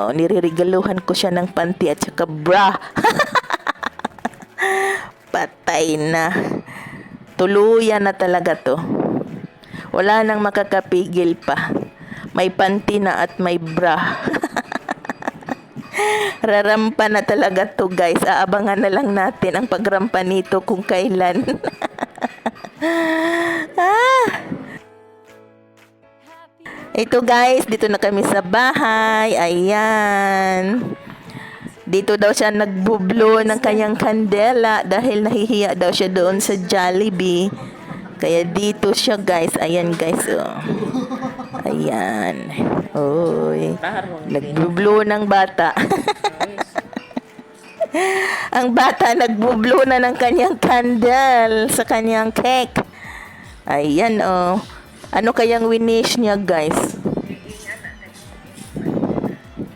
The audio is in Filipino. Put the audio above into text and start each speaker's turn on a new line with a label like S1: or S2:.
S1: oh, niririgaluhan ko siya ng panty at saka bra. Patay na. Tuluyan na talaga to. Wala nang makakapigil pa. May panty na at may bra. Rarampa na talaga to, guys. Aabangan na lang natin ang pagrampa nito kung kailan. Ito, guys, dito na kami sa bahay. Ayan. Dito daw siya nagbublo ng kanyang kandela dahil nahihiya daw siya doon sa Jollibee. Kaya dito siya, guys. Ayan, guys. Oh. Ayan. Oy. Nagbublo ng bata. Ang bata nagbublo na ng kanyang candle sa kanyang cake. Ayan, oh. Ano kayang winish niya, guys?